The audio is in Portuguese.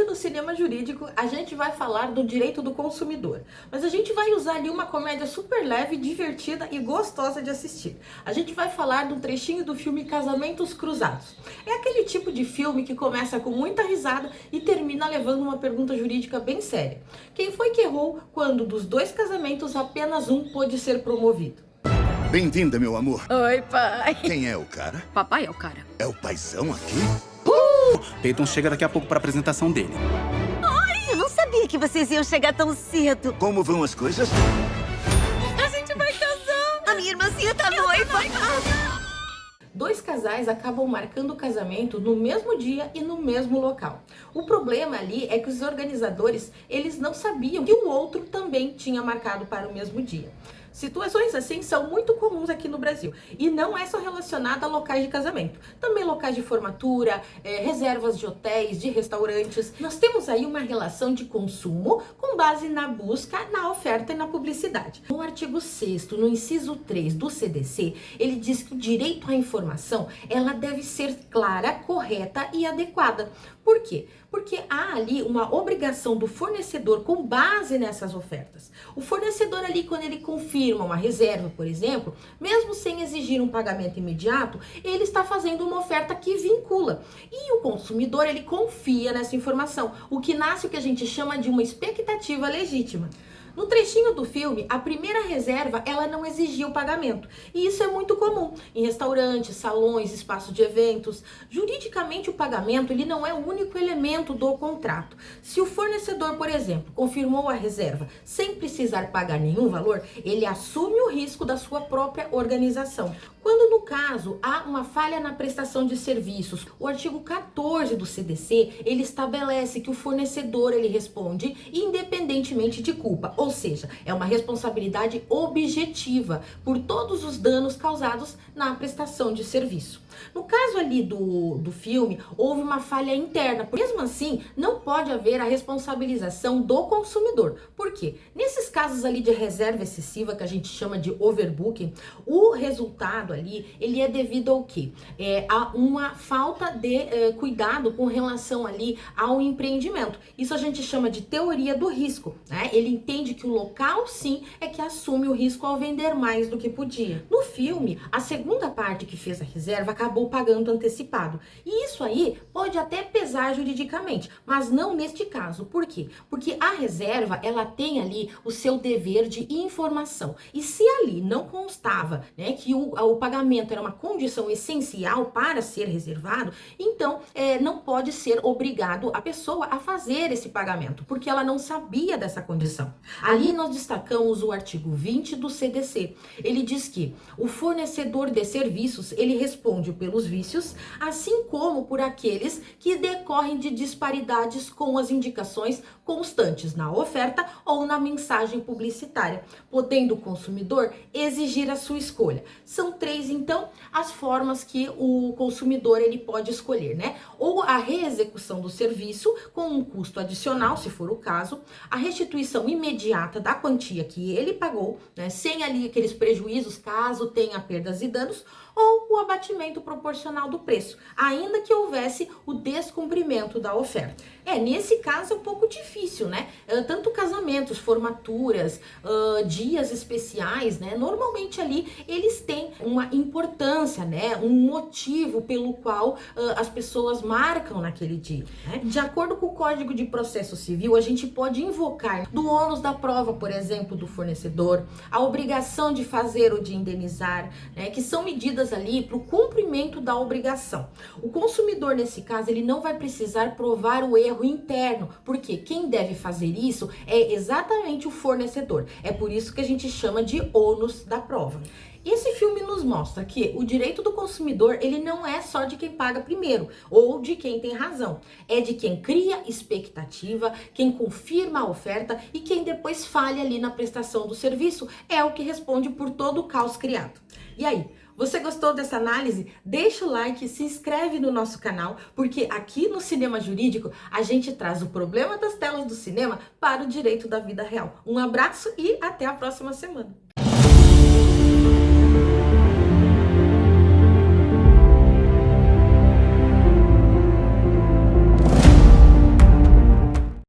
no Cinema Jurídico a gente vai falar do direito do consumidor, mas a gente vai usar ali uma comédia super leve, divertida e gostosa de assistir. A gente vai falar de um trechinho do filme Casamentos Cruzados. É aquele tipo de filme que começa com muita risada e termina levando uma pergunta jurídica bem séria. Quem foi que errou quando dos dois casamentos apenas um pôde ser promovido? Bem-vinda, meu amor. Oi, pai. Quem é o cara? Papai é o cara. É o paizão aqui? Peyton chega daqui a pouco para a apresentação dele. Eu não sabia que vocês iam chegar tão cedo. Como vão as coisas? A gente vai casar. A minha irmãzinha tá noiva. Dois casais acabam marcando o casamento no mesmo dia e no mesmo local. O problema ali é que os organizadores, eles não sabiam que o outro também tinha marcado para o mesmo dia. Situações assim são muito comuns aqui no Brasil e não é só relacionada a locais de casamento, também locais de formatura, reservas de hotéis, de restaurantes. Nós temos aí uma relação de consumo com base na busca, na oferta e na publicidade. No artigo 6º, no inciso 3 do CDC, ele diz que o direito à informação, ela deve ser clara, correta e adequada. Por quê? Porque há ali uma obrigação do fornecedor com base nessas ofertas. O fornecedor ali, quando ele confirma uma reserva, por exemplo, mesmo sem exigir um pagamento imediato, ele está fazendo uma oferta que vincula. E o consumidor, ele confia nessa informação, o que nasce o que a gente chama de uma expectativa legítima. No trechinho do filme, a primeira reserva, ela não exigia o pagamento. E isso é muito comum em restaurantes, salões, espaços de eventos. Juridicamente, o pagamento, ele não é o único elemento do contrato. Se o fornecedor, por exemplo, confirmou a reserva sem precisar pagar nenhum valor, ele assume o risco da sua própria organização. Quando, no caso, há uma falha na prestação de serviços, o artigo 14 do CDC, ele estabelece que o fornecedor, ele responde independentemente de culpa, ou seja, é uma responsabilidade objetiva por todos os danos causados na prestação de serviço. No caso ali do filme, houve uma falha interna. Mesmo assim, não pode haver a responsabilização do consumidor. Por quê? Nesses casos ali de reserva excessiva, que a gente chama de overbooking, o resultado ali, ele é devido ao quê? A uma falta de cuidado com relação ali ao empreendimento. Isso a gente chama de teoria do risco, né? Ele entende que o local, sim, é que assume o risco ao vender mais do que podia. No filme, a segunda parte que fez a reserva acabou pagando antecipado. E isso aí pode até pesar juridicamente, mas não neste caso. Por quê? Porque a reserva, ela tem ali o seu dever de informação. E se ali não constava, né, que o pagamento era uma condição essencial para ser reservado, então não pode ser obrigado a pessoa a fazer esse pagamento, porque ela não sabia dessa condição. Ali nós destacamos o artigo 20 do CDC. Ele diz que o fornecedor de serviços, ele responde pelos vícios, assim como por aqueles que decorrem de disparidades com as indicações constantes na oferta ou na mensagem publicitária, podendo o consumidor exigir a sua escolha. São três, então, as formas que o consumidor ele pode escolher, né? Ou a reexecução do serviço com um custo adicional, se for o caso, a restituição imediata da quantia que ele pagou, né, sem ali aqueles prejuízos caso tenha perdas e danos, ou o abatimento proporcional do preço, ainda que houvesse o descumprimento da oferta. Nesse caso é um pouco difícil, né? Tanto casamentos, formaturas, dias especiais, né? Normalmente ali eles têm uma importância, né? Um motivo pelo qual as pessoas marcam naquele dia, né? De acordo com o Código de Processo Civil, a gente pode invocar do ônus da prova, por exemplo, do fornecedor, a obrigação de fazer ou de indenizar, né? Que são medidas ali para o cumprimento da obrigação. O consumidor, nesse caso, ele não vai precisar provar o erro interno, porque quem deve fazer isso é exatamente o fornecedor. É por isso que a gente chama de ônus da prova. Esse filme nos mostra que o direito do consumidor, ele não é só de quem paga primeiro ou de quem tem razão. É de quem cria expectativa, quem confirma a oferta e quem depois falha ali na prestação do serviço é o que responde por todo o caos criado. E aí, você gostou dessa análise? Deixa o like, se inscreve no nosso canal, porque aqui no Cinema Jurídico a gente traz o problema das telas do cinema para o direito da vida real. Um abraço e até a próxima semana.